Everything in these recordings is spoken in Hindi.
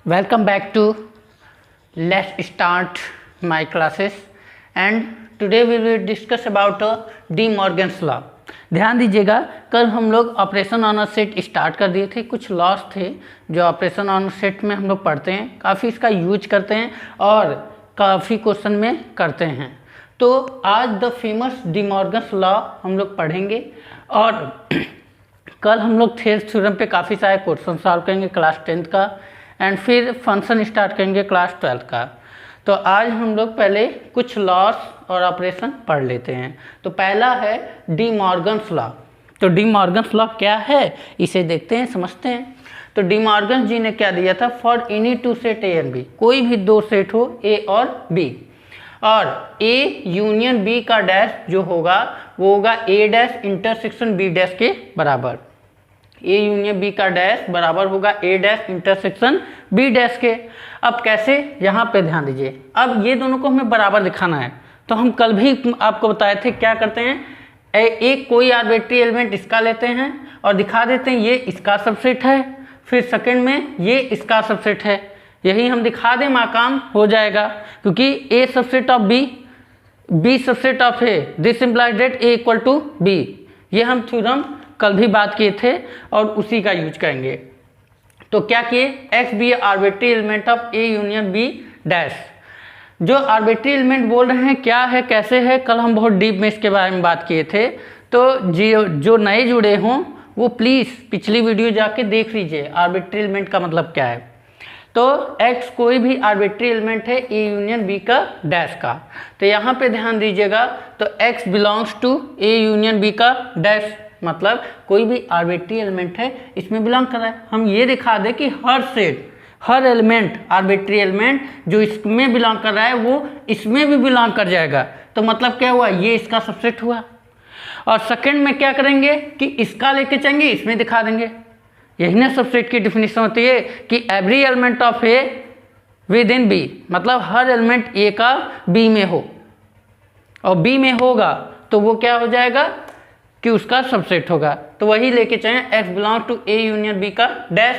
Welcome back to Let's Start my classes, and today we will discuss about D Morgan's law. ध्यान दीजिएगा, कल हम लोग operation on a set start कर दिए थे। कुछ लॉस थे जो ऑपरेशन ऑन अ सेट में हम लोग पढ़ते हैं, काफ़ी इसका यूज करते हैं और काफ़ी क्वेश्चन में करते हैं। तो आज the famous D Morgan's law हम लोग पढ़ेंगे और कल हम लोग थेल्स थ्योरम पे काफ़ी सारे क्वेश्चन सॉल्व करेंगे क्लास 10th का, एंड फिर फंक्शन स्टार्ट करेंगे क्लास 12th का। तो आज हम लोग पहले कुछ लॉस और ऑपरेशन पढ़ लेते हैं। तो पहला है डी मॉर्गन्स लॉ। तो डी मॉर्गन्स लॉ क्या है, इसे देखते हैं, समझते हैं। तो डी मॉर्गन जी ने क्या दिया था, for any two set A and B, कोई भी दो सेट हो ए और बी, और ए यूनियन बी का डैश जो होगा वो होगा A dash intersection B dash के बराबर। ए यूनियन बी का डैश बराबर होगा A dash intersection B dash के। अब कैसे, यहाँ पे ध्यान दीजिए। अब ये दोनों को हमें बराबर दिखाना है। तो हम कल भी आपको बताए थे क्या करते हैं, एक कोई आर्बिट्री एलिमेंट इसका लेते हैं और दिखा देते हैं ये इसका सबसेट है, फिर सेकंड में ये इसका सबसेट है। यही हम दिखा दें काम हो जाएगा, क्योंकि A subset of B, B subset of A, this implies that A equal to B. ये हम थ्योरम कल भी बात किए थे और उसी का यूज करेंगे। तो क्या किए, x be arbitrary element of A union B dash. जो आर्बिट्री एलिमेंट बोल रहे हैं क्या है, कैसे है, कल हम बहुत डीप में इसके बारे में बात किए थे। तो जो नए जुड़े हों वो प्लीज़ पिछली वीडियो जाके देख लीजिए, आर्बिट्री एलिमेंट का मतलब क्या है। तो x कोई भी आर्बिट्री एलिमेंट है ए यूनियन बी का डैश का। तो यहाँ पे ध्यान दीजिएगा, तो x belongs to A union B का डैश, मतलब कोई भी आर्बिट्री एलिमेंट है इसमें बिलोंग कर रहा है। हम ये दिखा दें कि हर सेट, हर एलिमेंट, आर्बिट्री एलिमेंट जो इसमें बिलोंग कर रहा है वो इसमें भी बिलोंग कर जाएगा। तो मतलब क्या हुआ, ये इसका सबसेट हुआ। और सेकंड में क्या करेंगे कि इसका लेके चलेंगे, इसमें दिखा देंगे। यही ना सबसेट की डिफिनीशन होती है कि every element of A within B, मतलब हर एलिमेंट ए का बी में हो, और बी में होगा तो वो क्या हो जाएगा कि उसका सबसेट होगा। तो वही लेके चलें, x belong to A union B का डैश।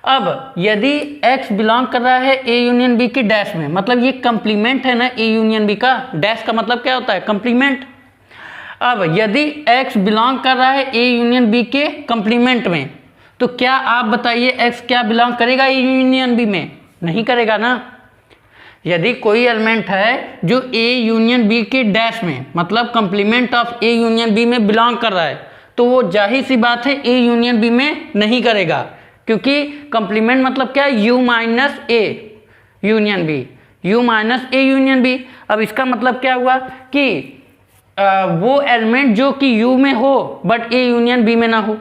अब यदि x बिलोंग कर रहा है ए यूनियन बी के डैश में, मतलब ये कंप्लीमेंट है ना ए यूनियन बी का, डैश का मतलब क्या होता है, कंप्लीमेंट। अब यदि x बिलोंग कर रहा है ए यूनियन बी के कंप्लीमेंट में, तो क्या आप बताइए x क्या बिलोंग करेगा ए यूनियन बी में, नहीं करेगा ना। यदि कोई एलिमेंट है जो ए यूनियन बी के डैश में, मतलब complement of A union B में बिलोंग कर रहा है, तो वो जाहिर सी बात है ए यूनियन बी में नहीं करेगा, क्योंकि कंप्लीमेंट मतलब क्या है, U minus A union B, U minus A union B. अब इसका मतलब क्या हुआ कि वो एलिमेंट जो कि यू में हो बट ए यूनियन बी में ना हो।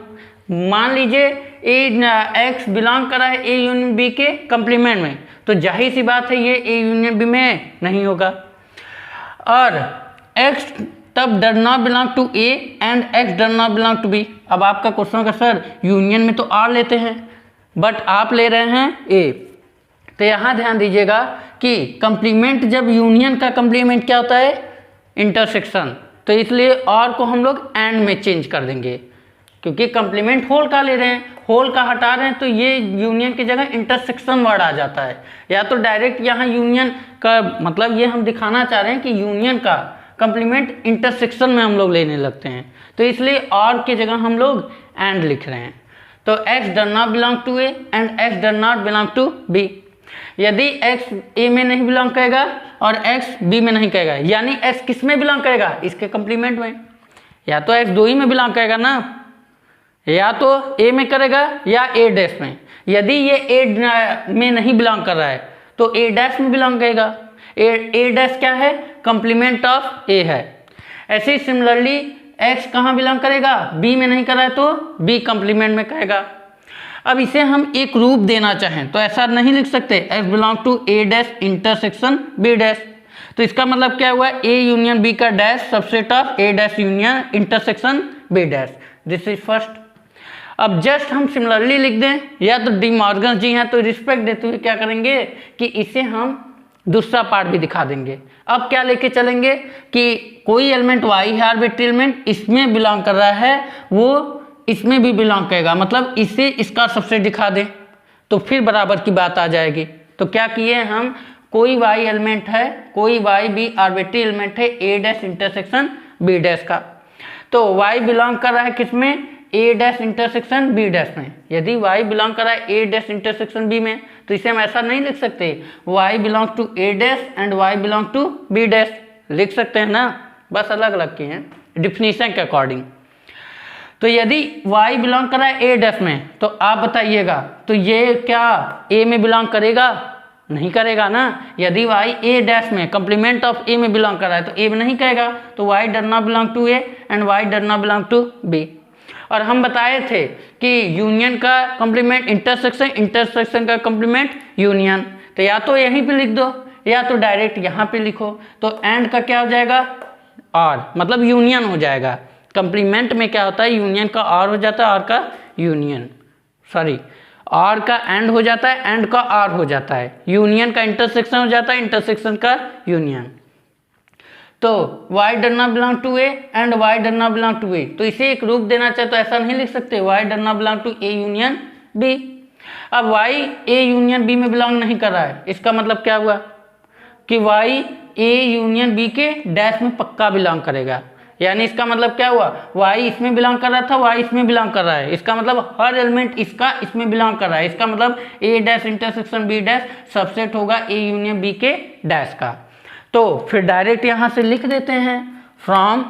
मान लीजिए एक्स बिलोंग कर रहा है ए यूनियन बी के कंप्लीमेंट में, तो जाहिर सी बात है ये ए यूनियन बी में नहीं होगा। और x तब does not belong to A and x does not belong to B. अब आपका क्वेश्चन होगा सर यूनियन में तो r लेते हैं बट आप ले रहे हैं a। तो यहाँ ध्यान दीजिएगा कि कंप्लीमेंट, जब यूनियन का कंप्लीमेंट क्या होता है, इंटरसेक्शन, तो इसलिए r को हम लोग एंड में चेंज कर देंगे, क्योंकि कंप्लीमेंट होल का ले रहे हैं, होल का हटा रहे हैं, तो ये यूनियन की जगह इंटरसेक्शन वर्ड आ जाता है। या तो डायरेक्ट यहाँ यूनियन का मतलब ये हम दिखाना चाह रहे हैं कि यूनियन का कंप्लीमेंट इंटरसेक्शन में हम लोग लेने लगते हैं, तो इसलिए और की जगह हम लोग एंड लिख रहे हैं। तो x does not belong to A and x does not belong to B. यदि x a में नहीं बिलोंग करेगा और x b में नहीं करेगा, यानी x किस में बिलोंग करेगा, इसके कंप्लीमेंट में। या तो x दो ही में बिलोंग करेगा ना, या तो a में करेगा या a डैश में। यदि ये a में नहीं बिलोंग कर रहा है तो a डैश में बिलोंग करेगा। a डैश क्या है, कंप्लीमेंट ऑफ a है। ऐसे ही सिमिलरली x कहाँ बिलोंग करेगा, b में नहीं कर रहा है तो b कंप्लीमेंट में करेगा। अब इसे हम एक रूप देना चाहें तो ऐसा नहीं लिख सकते, x belong to a dash intersection b dash. तो इसका मतलब क्या हुआ, a यूनियन b का dash subset of a dash union intersection b dash. This is first. अब जस्ट हम सिमिलरली लिख दें, या तो डी मॉर्गन जी हैं तो रिस्पेक्ट देते हुए क्या करेंगे कि इसे हम दूसरा पार्ट भी दिखा देंगे। अब क्या लेके चलेंगे कि कोई एलिमेंट y है आर्बिट्री एलिमेंट, इसमें बिलोंग कर रहा है, वो इसमें भी बिलोंग करेगा, मतलब इसे इसका सबसेट दिखा दें। तो फिर बराबर की बात आ जाएगी। तो क्या किए हम, कोई y एलिमेंट है, कोई y भी आर्बिट्री एलिमेंट है a dash intersection b dash का, तो y बिलोंग कर रहा है किसमें, a dash intersection b dash में। यदि y बिलोंग कर रहा है a डैश इंटरसेक्शन b में, तो इसे हम ऐसा नहीं लिख सकते y belong to a dash and y belong to b dash, लिख सकते हैं ना, बस अलग अलग किए हैं डिफिनीशन के अकॉर्डिंग। तो यदि y बिलोंग कर रहा है a डैश में, तो आप बताइएगा, तो ये क्या a में बिलोंग करेगा, नहीं करेगा ना। यदि y a डैश में कम्प्लीमेंट ऑफ a में बिलोंग कर रहा है तो a में नहीं करेगा, तो y does not belong to a and y does not belong to b। और हम बताए थे कि यूनियन का कॉम्प्लीमेंट इंटरसेक्शन, इंटरसेक्शन का कॉम्प्लीमेंट यूनियन, तो या तो यहीं पे लिख दो या तो डायरेक्ट यहाँ पे लिखो। तो एंड का क्या हो जाएगा, और मतलब यूनियन हो जाएगा। कॉम्प्लीमेंट में क्या होता है, यूनियन का और हो जाता है, और का यूनियन, सॉरी और का एंड हो जाता है, एंड का और हो जाता है, यूनियन का इंटरसेक्शन हो जाता है, इंटरसेक्शन का यूनियन। तो y does not belong to a and y does not belong to a, तो इसे एक रूप देना चाहे तो ऐसा नहीं लिख सकते y does not belong to a union b। अब y a यूनियन b में बिलोंग नहीं कर रहा है, इसका मतलब क्या हुआ कि y a यूनियन b के डैश में पक्का बिलोंग करेगा। यानी इसका मतलब क्या हुआ, y इसमें बिलोंग कर रहा था, y इसमें बिलोंग कर रहा है, इसका मतलब हर एलिमेंट इसका इसमें बिलोंग कर रहा है। इसका मतलब a dash intersection b dash subset होगा a यूनियन b के डैश का। तो फिर डायरेक्ट यहां से लिख देते हैं, फ्रॉम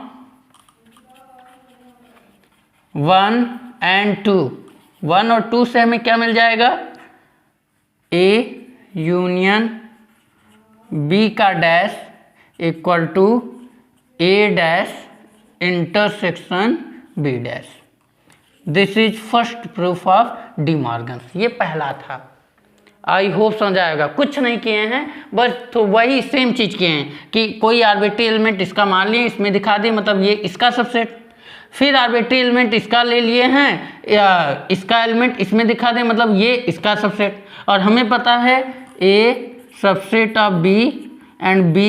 1 एंड 2, 1 और 2 से हमें क्या मिल जाएगा, a यूनियन b का dash equal to a dash intersection b dash. This is first proof of de Morgan's, ये पहला था। आई होप समझ आएगा, कुछ नहीं किए हैं, बस तो वही सेम चीज़ किए हैं कि कोई आर्बिट्री एलिमेंट इसका मान लिए, इसमें दिखा दिए, मतलब ये इसका सबसेट, फिर आर्बिट्री एलिमेंट इसका ले लिए हैं या इसका एलिमेंट इसमें दिखा दें, मतलब ये इसका सबसेट। और हमें पता है a subset of b and b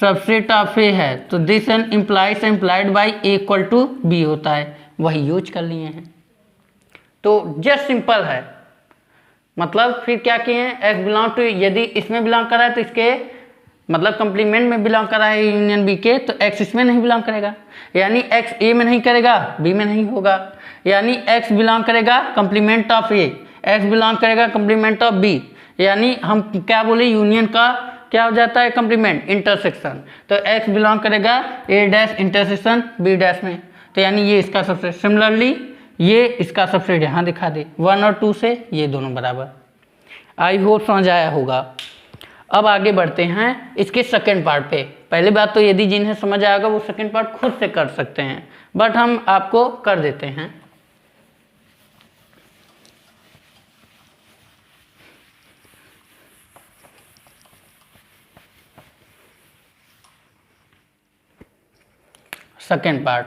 subset of a है, तो this and implies implied by a equal to b होता है, वही यूज कर लिए हैं। तो जस्ट सिंपल है, मतलब फिर क्या किए हैं, x बिलोंग टू, यदि इसमें बिलोंग कर रहा है तो इसके मतलब कंप्लीमेंट में बिलोंग कर रहा है यूनियन b के, तो x इसमें नहीं बिलोंग करेगा, यानी x a में नहीं करेगा, b में नहीं होगा, यानी x बिलोंग करेगा कंप्लीमेंट ऑफ a, x बिलोंग करेगा कंप्लीमेंट ऑफ b, यानी हम क्या बोले, यूनियन का क्या हो जाता है कंप्लीमेंट इंटरसेक्शन, तो x बिलोंग करेगा a dash intersection b dash में, तो यानी ये इसका सबसेट। सिमिलरली ये इसका सबसेट यहाँ दिखा दे, 1 और 2 से ये दोनों बराबर। आई होप समझ आया होगा। अब आगे बढ़ते हैं इसके सेकेंड पार्ट पे। पहली बात तो यदि जिन्हें समझ आएगा वो सेकेंड पार्ट खुद से कर सकते हैं, बट हम आपको कर देते हैं। सेकेंड पार्ट,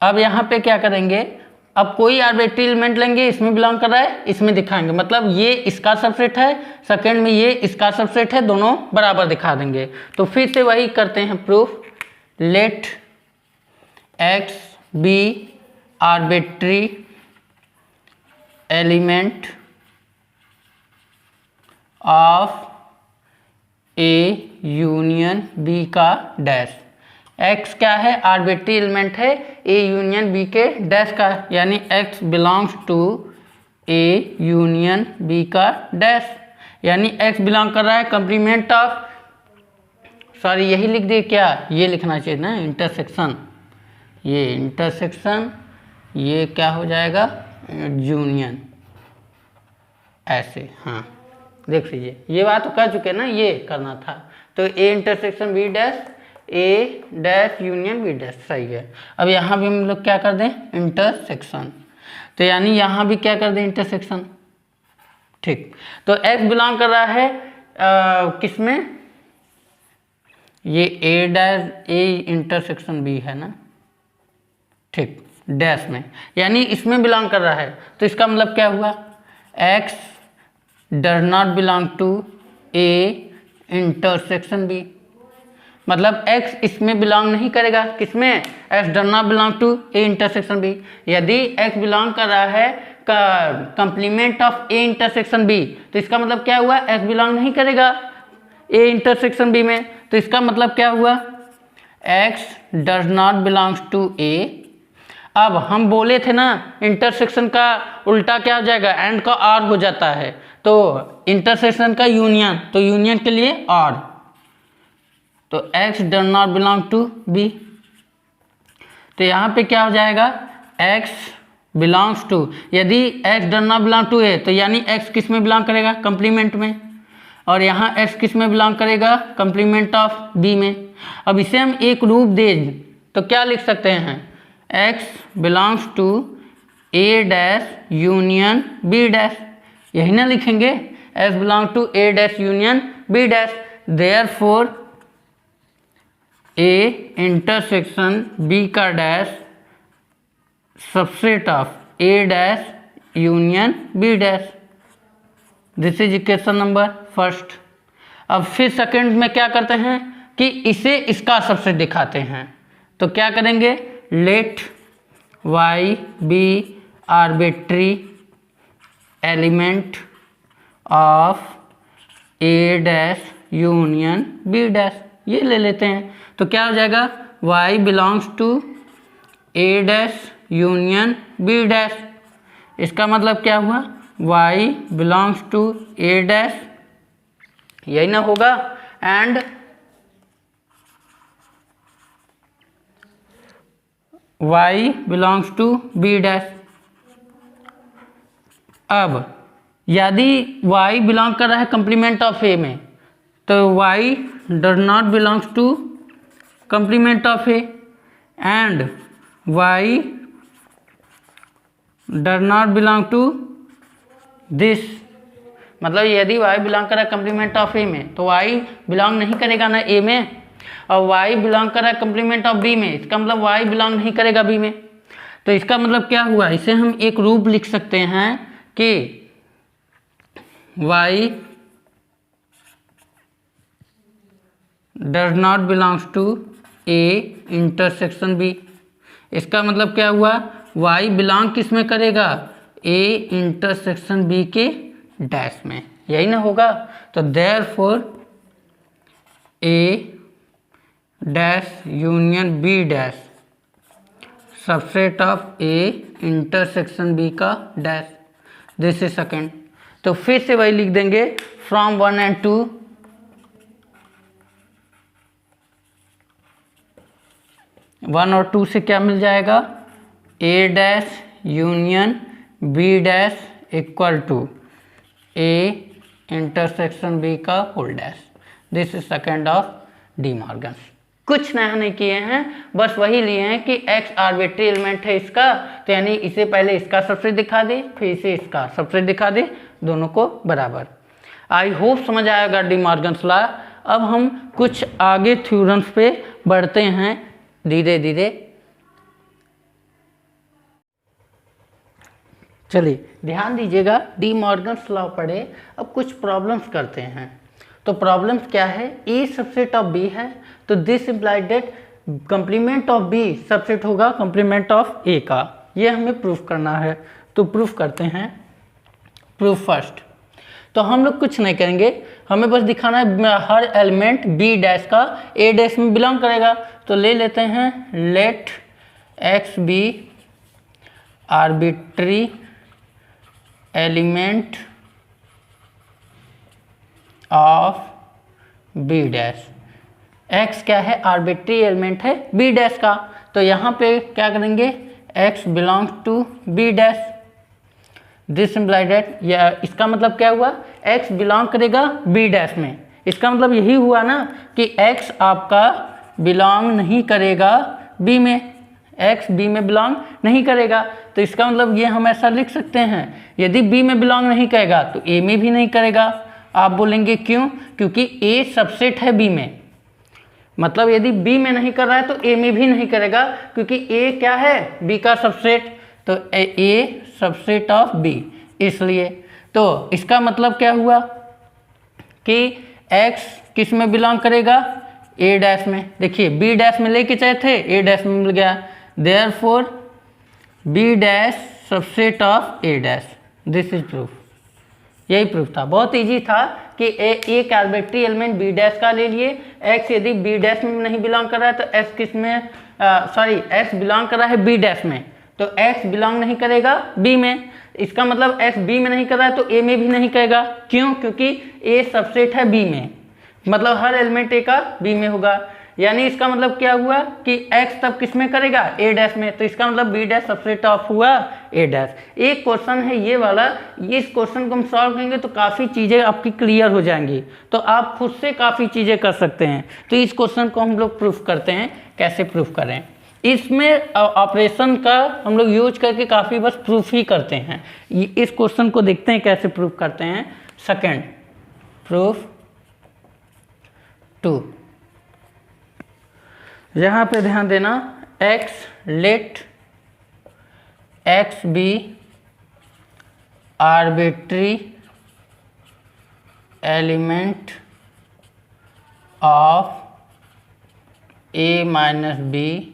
अब यहाँ पे क्या करेंगे, अब कोई आर्बिट्री एलिमेंट लेंगे, इसमें बिलोंग कर रहा है, इसमें दिखाएंगे, मतलब ये इसका सबसेट है, सेकंड में ये इसका सबसेट है, दोनों बराबर दिखा देंगे। तो फिर से वही करते हैं proof, let x be arbitrary element of a union b का डैश। x क्या है, आर्बिट्री एलिमेंट है a यूनियन b के डैश का, यानी x belongs to a union b का डैश, यानी x बिलोंग कर रहा है कंप्लीमेंट ऑफ, सॉरी यही लिख दिए, क्या ये लिखना चाहिए ना, इंटरसेक्शन, ये इंटरसेक्शन, ये क्या हो जाएगा यूनियन, ऐसे। हाँ देख लीजिए, ये बात तो कर चुके ना, ये करना था। तो a intersection b dash, A dash union B dash, सही है। अब यहाँ भी हम लोग क्या कर दें, इंटरसेक्शन, तो यानी यहाँ भी क्या कर दें, इंटरसेक्शन, ठीक। तो x बिलोंग कर रहा है किस में, ये ए डैश ए इंटरसेक्शन बी है ना, ठीक, डैश में, यानी इसमें बिलोंग कर रहा है। तो इसका मतलब क्या हुआ, x does not belong to A intersection B. मतलब x इसमें बिलोंग नहीं करेगा, किसमें? x does not belong to A intersection B. यदि x बिलोंग कर रहा है complement of A intersection B, तो इसका मतलब क्या हुआ? x बिलोंग नहीं करेगा ए इंटरसेक्शन बी में, तो इसका मतलब क्या हुआ? x does not belongs to A. अब हम बोले थे ना इंटरसेक्शन का उल्टा क्या हो जाएगा? एंड का आर हो जाता है, तो इंटरसेक्शन का यूनियन, तो यूनियन के लिए आर, तो x does not belong to B. तो यहाँ पे क्या हो जाएगा? x बिलोंग्स टू, यदि x does not belong to A, तो यानी x किस में बिलोंग करेगा? कंप्लीमेंट में। और यहाँ x किस में बिलोंग करेगा? कंप्लीमेंट ऑफ b में। अब इसे हम एक रूप दें तो क्या लिख सकते हैं? x belongs to a dash union b dash, यही ना लिखेंगे? x belong to a dash union b dash, therefore a intersection b का dash subset of a dash union b dash. This is equation number first. अब फिर सेकंड में क्या करते हैं कि इसे इसका सबसेट दिखाते हैं, तो क्या करेंगे? Let y be arbitrary element of a dash union b dash, ये ले लेते हैं। तो क्या हो जाएगा? y belongs to a dash union b dash. इसका मतलब क्या हुआ? y belongs to a dash, यही ना होगा? And y belongs to b dash. अब यदि y बिलोंग कर रहा है कंप्लीमेंट ऑफ a में, तो y does not belongs to complement of a and y does not belong to this. मतलब यदि y बिलोंग कर रहा है कंप्लीमेंट ऑफ a में, तो y बिलोंग नहीं करेगा ना a में, और y बिलोंग कर रहा है कंप्लीमेंट ऑफ b में, इसका मतलब y बिलोंग नहीं करेगा b में। तो इसका मतलब क्या हुआ? इसे हम एक रूप लिख सकते हैं कि y does not belongs to a intersection b। इसका मतलब क्या हुआ? y बिलोंग किस में करेगा? a इंटरसेक्शन b के डैश में, यही ना होगा? तो therefore a dash union b dash subset of a intersection b का डैश। This is second. तो फिर से वही लिख देंगे फ्रॉम 1 and 2। 1 और 2 से क्या मिल जाएगा? a dash union b dash equal to a intersection b का whole dash. This is second of de Morgan's. कुछ नया नहीं किए हैं, बस वही लिए हैं कि x आर्बिट्री एलिमेंट है इसका, तो यानी इसे पहले इसका सबसेट दिखा दे, फिर इसे इसका सबसेट दिखा दे, दोनों को बराबर। आई होप समझ आएगा डी मॉर्गन्स लॉ। अब हम कुछ आगे थ्योरम्स पे बढ़ते हैं धीरे धीरे। चलिए ध्यान दीजिएगा, डी मॉर्गन्स लॉ पढ़े। अब कुछ प्रॉब्लम्स करते हैं। तो प्रॉब्लम्स क्या है? ए सबसेट ऑफ बी है, तो this implied that complement of B subset होगा कंप्लीमेंट ऑफ ए का। ये हमें प्रूफ करना है, तो प्रूफ करते हैं। Proof first. तो हम लोग कुछ नहीं करेंगे, हमें बस दिखाना है हर एलिमेंट बी डैश का ए डैश में बिलोंग करेगा। तो ले लेते हैं let x be arbitrary element of B dash. x क्या है? आर्बिट्री एलिमेंट है बी डैश का, तो यहाँ पे क्या करेंगे? x belongs to B dash. This implied that, या इसका मतलब क्या हुआ? x बिलोंग करेगा बी डैश में। इसका मतलब यही हुआ ना कि x आपका बिलोंग नहीं करेगा b में, x b में बिलोंग नहीं करेगा। तो इसका मतलब ये हम ऐसा लिख सकते हैं, यदि b में बिलोंग नहीं करेगा तो a में भी नहीं करेगा। आप बोलेंगे क्यों? क्योंकि a सबसेट है b में, मतलब यदि b में नहीं कर रहा है तो a में भी नहीं करेगा, क्योंकि a क्या है? b का सबसेट, तो a सबसेट ऑफ b, इसलिए। तो इसका मतलब क्या हुआ कि x किस में बिलोंग करेगा, ए डैश में। देखिए बी डैश में लेके चाहे थे, ए डैश में मिल गया, therefore B dash subset of A dash. This is proof. यही प्रूफ था, बहुत इजी था कि एक आर्बिट्री एलिमेंट बी डैश का ले लिए, x यदि बी डैश में नहीं बिलोंग कर रहा है तो s किस में, s बिलोंग कर रहा है बी डैश में, तो x बिलोंग नहीं करेगा b में। इसका मतलब s b में नहीं कर रहा है तो a में भी नहीं करेगा। क्यों? क्योंकि a सबसेट है b में, मतलब हर एलिमेंट a का b में होगा। यानी इसका मतलब क्या हुआ कि x तब किस में करेगा, a डैश में, तो इसका मतलब b डैश सबसेट ऑफ हुआ a डैश। एक क्वेश्चन है ये वाला, इस क्वेश्चन को हम सॉल्व करेंगे तो काफ़ी चीज़ें आपकी क्लियर हो जाएंगी, तो आप खुद से काफ़ी चीज़ें कर सकते हैं। तो इस क्वेश्चन को हम लोग प्रूफ करते हैं, कैसे प्रूफ करें। इसमें ऑपरेशन का हम लोग यूज करके काफ़ी बस प्रूफ ही करते हैं। इस क्वेश्चन को देखते हैं कैसे प्रूफ करते हैं। Second, proof 2। यहाँ पे ध्यान देना, x let x be arbitrary element of a minus B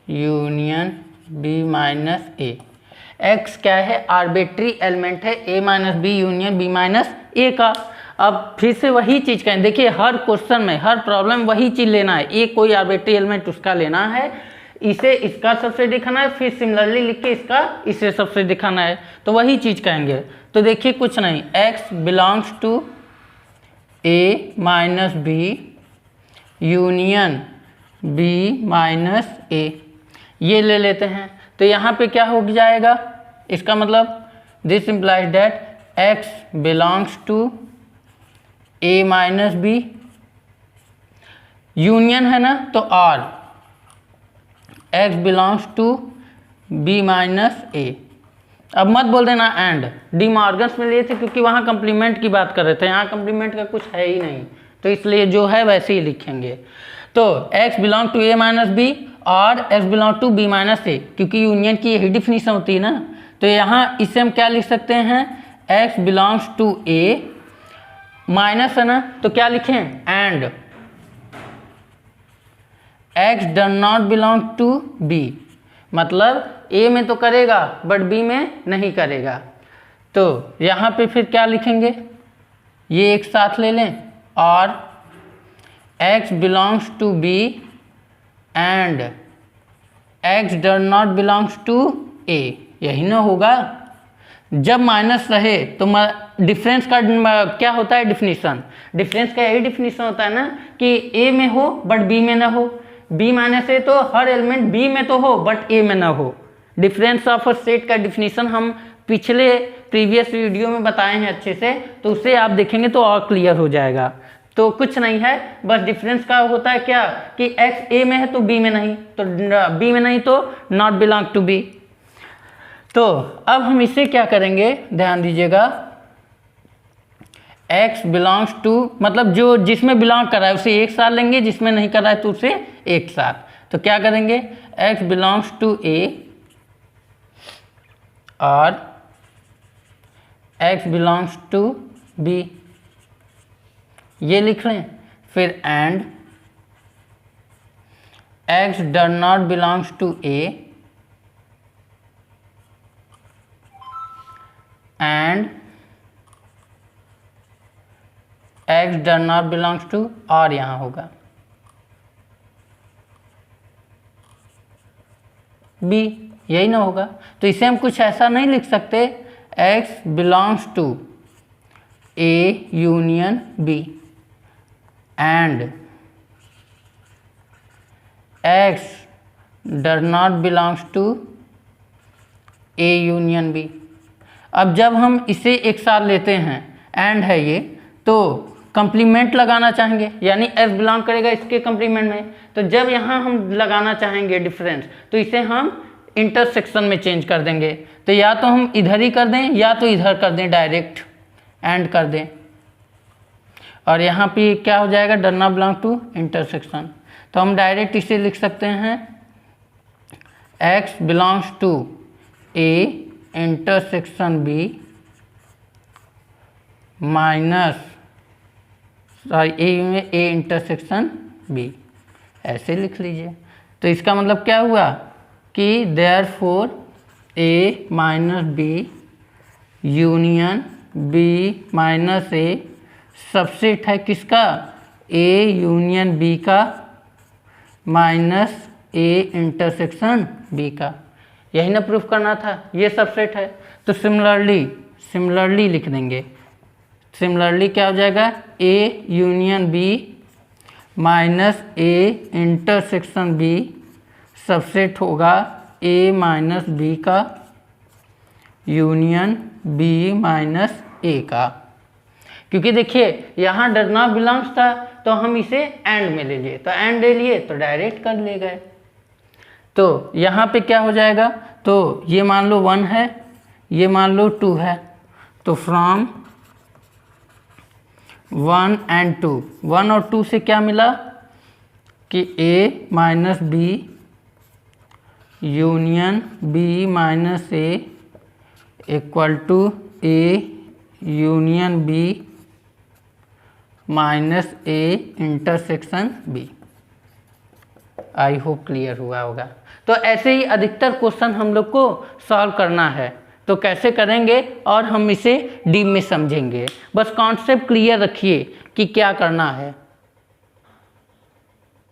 union b minus A. x क्या है, आर्बिट्री एलिमेंट है a minus B union b minus A का। अब फिर से वही चीज़ कहें, देखिए हर क्वेश्चन में, हर प्रॉब्लम वही चीज़ लेना है, एक कोई आर्बिट्री एलिमेंट उसका लेना है, इसे इसका सबसे दिखाना है, फिर सिमिलरली लिख के इसका इसे सबसे दिखाना है, तो वही चीज़ कहेंगे। तो देखिए कुछ नहीं, x belongs to a minus B union b minus A, ये ले लेते हैं। तो यहाँ पे क्या हो जाएगा, इसका मतलब this implies that x belongs to a minus B, union है ना तो r, x belongs to b minus a। अब मत बोल देना एंड, डी मॉर्गन्स में लिए थे क्योंकि वहाँ कंप्लीमेंट की बात कर रहे थे, यहाँ कंप्लीमेंट का कुछ है ही नहीं, तो इसलिए जो है वैसे ही लिखेंगे। तो x belong to a minus B और x belong to b minus A, क्योंकि यूनियन की यही डिफिनीशन होती है ना। तो यहाँ इससे हम क्या लिख सकते हैं, x belongs to a minus है ना, तो क्या लिखें, and x does not belong to b, मतलब a में तो करेगा बट b में नहीं करेगा। तो यहाँ पे फिर क्या लिखेंगे, ये एक साथ ले लें, और x belongs to b and x does not belongs to a, यही ना होगा। जब माइनस रहे तो डिफरेंस का क्या होता है, डिफिनीशन, डिफरेंस का यही डिफिनीशन होता है ना कि a में हो बट b में ना हो, b माइनस ए तो हर एलिमेंट b में तो हो बट a में ना हो। डिफरेंस ऑफ अ सेट का डिफिनीशन हम पिछले प्रीवियस वीडियो में बताए हैं अच्छे से, तो उसे आप देखेंगे तो और क्लियर हो जाएगा। तो कुछ नहीं है, बस डिफरेंस का होता है क्या कि x a में है तो b में नहीं, तो b में नहीं तो नॉट बिलोंग टू b। तो अब हम इसे क्या करेंगे, ध्यान दीजिएगा, x बिलोंग्स टू, मतलब जो जिसमें बिलोंग कर रहा है उसे एक साथ लेंगे, जिसमें नहीं कर रहा है तो उसे एक साथ। तो क्या करेंगे, x बिलोंग्स टू a और x बिलोंग्स टू b, ये लिख लें। फिर and x does not belongs to a and x does not belongs to, और यहाँ होगा b, यही ना होगा। तो इसे हम कुछ ऐसा नहीं लिख सकते, x belongs to a union b and x does not belongs to a union b। अब जब हम इसे एक साथ लेते हैं, एंड है ये, तो कंप्लीमेंट लगाना चाहेंगे, यानी s बिलोंग करेगा इसके कंप्लीमेंट में, तो जब यहाँ हम लगाना चाहेंगे डिफरेंस तो इसे हम इंटरसेक्शन में चेंज कर देंगे। तो या तो हम इधर ही कर दें या तो इधर कर दें, डायरेक्ट एंड कर दें, और यहाँ पे क्या हो जाएगा, does not belong to intersection. तो हम डायरेक्ट इसे लिख सकते हैं x belongs to a intersection b minus A में ए इंटरसेक्शन बी, ऐसे लिख लीजिए। तो इसका मतलब क्या हुआ कि therefore A minus B union B minus A subset है किसका, ए यूनियन बी का माइनस ए इंटरसेक्शन बी का। यही ना प्रूफ करना था, ये सबसेट है। तो सिमिलरली लिख देंगे। सिमिलरली क्या हो जाएगा, A union B minus A intersection B subset होगा ए माइनस बी का यूनियन बी माइनस ए का। क्योंकि देखिए यहाँ डज नॉट बिलोंग्स था तो हम इसे एंड में ले लिए, तो एंड ले लिए तो डायरेक्ट कर ले गए। तो यहाँ पे क्या हो जाएगा, तो ये मान लो 1 है, ये मान लो 2 है, तो फ्रॉम 1 and 2, 1 और 2 से क्या मिला कि a minus B union B minus A equal to A union B minus A intersection B. I hope clear हुआ होगा। तो ऐसे ही अधिकतर क्वेश्चन हम लोग को सॉल्व करना है। तो कैसे करेंगे और हम इसे डीप में समझेंगे। बस कॉन्सेप्ट क्लियर रखिए कि क्या करना है।